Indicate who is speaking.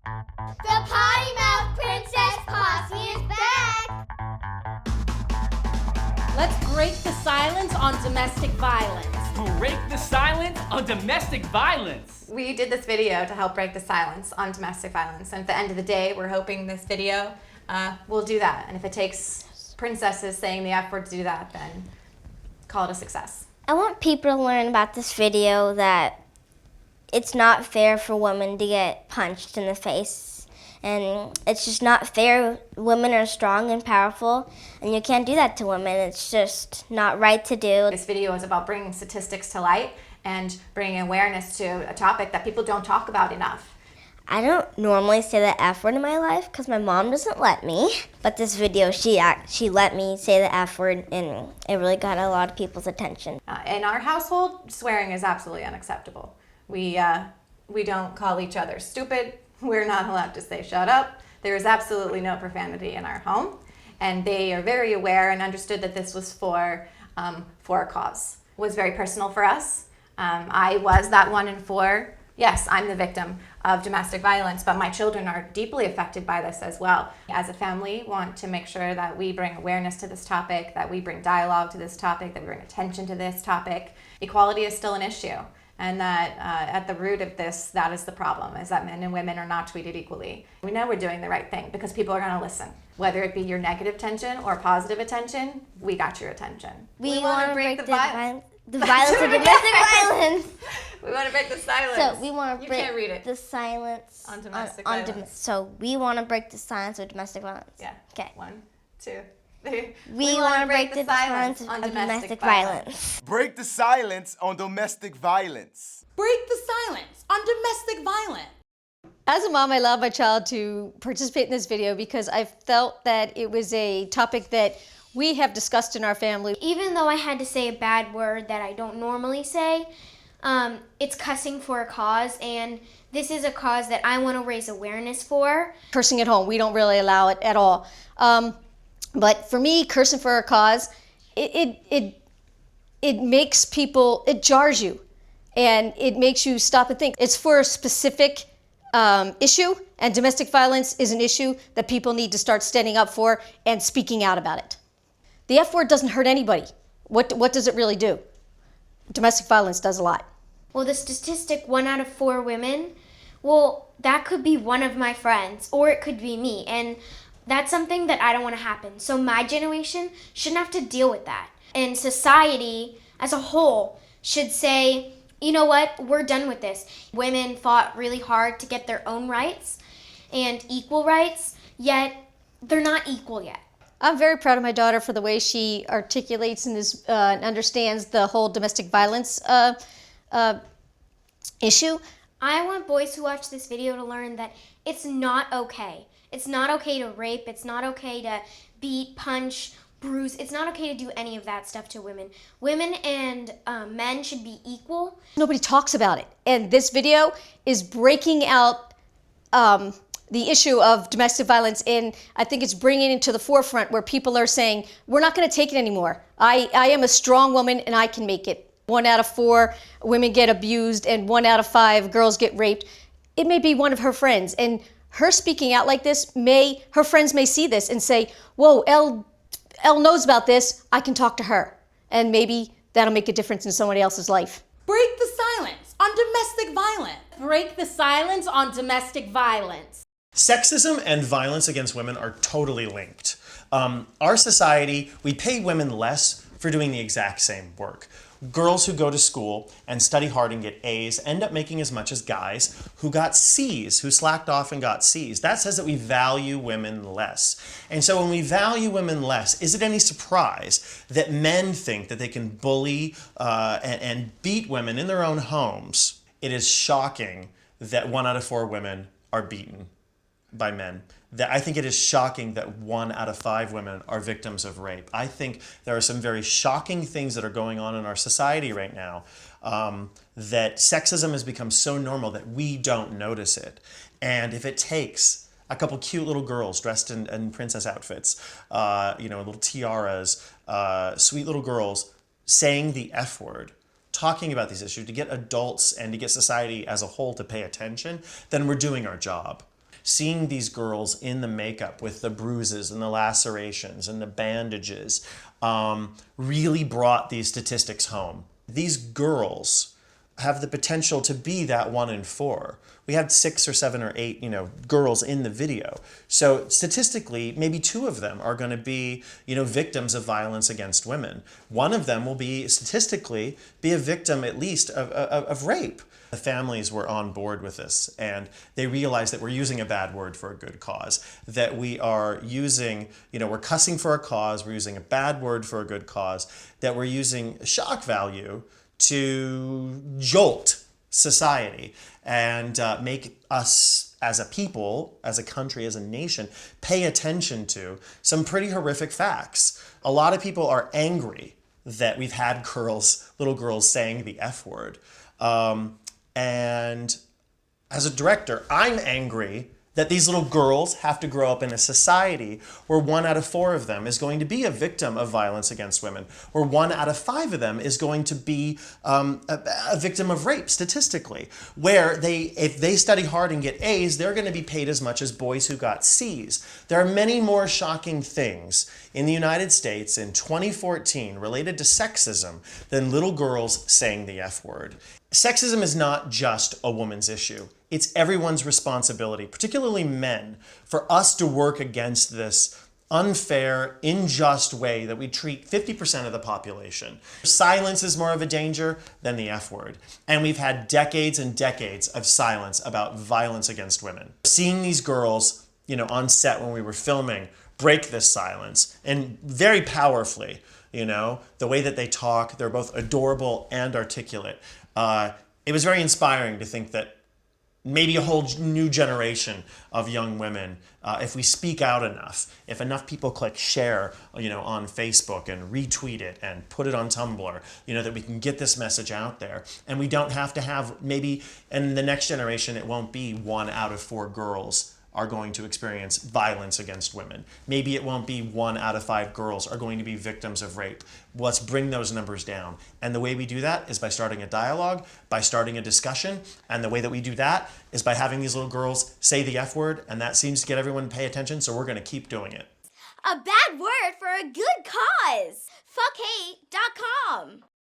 Speaker 1: The potty-mouth princess posse is back!
Speaker 2: Let's break the silence on domestic violence.
Speaker 3: Break the silence on domestic violence.
Speaker 4: We did this video to help break the silence on domestic violence, and at the end of the day, we're hoping this video will do that. And if it takes princesses saying the F word to do that, then call it a success.
Speaker 1: I want people to learn about this video that it's not fair for women to get punched in the face. And it's just not fair. Women are strong and powerful, and you can't do that to women. It's just not right to do.
Speaker 4: This video is about bringing statistics to light and bringing awareness to a topic that people don't talk about enough.
Speaker 1: I don't normally say the F word in my life because my mom doesn't let me. But this video, she let me say the F word, and it really got a lot of people's attention.
Speaker 4: In our household, swearing is absolutely unacceptable. We don't call each other stupid. We're not allowed to say shut up. There is absolutely no profanity in our home. And they are very aware and understood that this was for a cause. It was very personal for us. I was that 1 in 4. Yes, I'm the victim of domestic violence, but my children are deeply affected by this as well. As a family, we want to make sure that we bring awareness to this topic, that we bring dialogue to this topic, that we bring attention to this topic. Equality is still an issue, and that at the root of this, that is the problem, is that men and women are not treated equally. We know we're doing the right thing because people are going to listen. Whether it be your negative attention or positive attention, we got your attention.
Speaker 1: We want to break the violence of domestic violence.
Speaker 4: We want to break the silence.
Speaker 1: So we want to break the silence
Speaker 4: on domestic violence.
Speaker 1: So we want to break the silence of domestic violence.
Speaker 4: Yeah.
Speaker 1: Okay.
Speaker 4: 1, 2, 3.
Speaker 1: We want to break the silence on domestic violence.
Speaker 5: Break the silence on domestic violence.
Speaker 2: Break the silence on domestic violence.
Speaker 6: As a mom, I allowed my child to participate in this video because I felt that it was a topic that we have discussed in our family.
Speaker 7: Even though I had to say a bad word that I don't normally say, it's cussing for a cause, and this is a cause that I want to raise awareness for.
Speaker 6: Cursing at home, we don't really allow it at all. But for me, cursing for a cause, it makes people, it jars you, and it makes you stop and think. It's for a specific issue, and domestic violence is an issue that people need to start standing up for and speaking out about it. The F word doesn't hurt anybody. What does it really do? Domestic violence does a lot.
Speaker 7: Well, the statistic 1 out of 4 women, well, that could be one of my friends, or it could be me, and that's something that I don't want to happen. So my generation shouldn't have to deal with that. And society as a whole should say, you know what, we're done with this. Women fought really hard to get their own rights and equal rights, yet they're not equal yet.
Speaker 6: I'm very proud of my daughter for the way she articulates and understands the whole domestic violence issue.
Speaker 7: I want boys who watch this video to learn that it's not okay. It's not okay to rape. It's not okay to beat, punch, bruise. It's not okay to do any of that stuff to women. Women and men should be equal.
Speaker 6: Nobody talks about it. And this video is breaking out the issue of domestic violence, and I think it's bringing it to the forefront where people are saying, we're not going to take it anymore. I am a strong woman and I can make it. 1 out of 4 women get abused and 1 out of 5 girls get raped. It may be one of her friends, and her speaking out like this, her friends may see this and say, whoa, Elle knows about this, I can talk to her. And maybe that'll make a difference in somebody else's life.
Speaker 2: Break the silence on domestic violence. Break the silence on domestic violence.
Speaker 8: Sexism and violence against women are totally linked. Our society, we pay women less for doing the exact same work. Girls who go to school and study hard and get A's end up making as much as guys who got C's, who slacked off and got C's. That says that we value women less. And so when we value women less, is it any surprise that men think that they can bully and beat women in their own homes? It is shocking that 1 out of 4 women are beaten by men. I think it is shocking that 1 out of 5 women are victims of rape. I think there are some very shocking things that are going on in our society right now, that sexism has become so normal that we don't notice it. And if it takes a couple cute little girls dressed in princess outfits, little tiaras, sweet little girls saying the F word, talking about these issues to get adults and to get society as a whole to pay attention, then we're doing our job. seeing these girls in the makeup with the bruises and the lacerations and the bandages really brought these statistics home. These girls have the potential to be that 1 in 4. We had 6 or 7 or 8, girls in the video. So statistically, maybe 2 of them are going to be, victims of violence against women. One of them will be statistically be a victim at least of rape. The families were on board with this, and they realized that we're using a bad word for a good cause, that we are using, we're cussing for a cause, we're using a bad word for a good cause, that we're using shock value to jolt society and make us as a people, as a country, as a nation, pay attention to some pretty horrific facts. A lot of people are angry that we've had little girls saying the F word. And as a director, I'm angry that these little girls have to grow up in a society where 1 out of 4 of them is going to be a victim of violence against women, where 1 out of 5 of them is going to be a victim of rape statistically, where if they study hard and get A's, they're going to be paid as much as boys who got C's. There are many more shocking things in the United States in 2014 related to sexism than little girls saying the F word. Sexism is not just a woman's issue. It's everyone's responsibility, particularly men, for us to work against this unfair, unjust way that we treat 50% of the population. Silence is more of a danger than the F word. And we've had decades and decades of silence about violence against women. Seeing these girls, on set when we were filming, break this silence, and very powerfully, the way that they talk, they're both adorable and articulate. It was very inspiring to think that maybe a whole new generation of young women, if we speak out enough, if enough people click share, on Facebook and retweet it and put it on Tumblr, that we can get this message out there. And we don't have to have, maybe in the next generation, it won't be 1 out of 4 girls are going to experience violence against women. Maybe it won't be 1 out of 5 girls are going to be victims of rape. Let's bring those numbers down. And the way we do that is by starting a dialogue, by starting a discussion, and the way that we do that is by having these little girls say the F word, and that seems to get everyone to pay attention, so we're gonna keep doing it.
Speaker 1: A bad word for a good cause. Fuckhate.com.